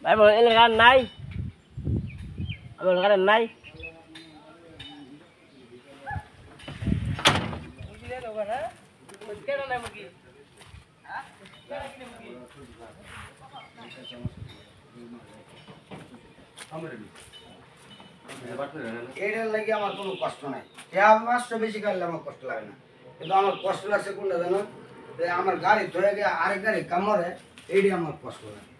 ভাই বল এলাকার নাই এলাকার নাই এটার লাগে আমার কোনো কষ্ট নাই। মাছটা বেশি খাইলে আমার কষ্ট লাগে না, কিন্তু আমার কষ্ট লাগছে কোনটা জানো, যে আমার গাড়ি ধরে গিয়ে আরেক গাড়ি কামড়ে, এইটাই আমার কষ্ট লাগে।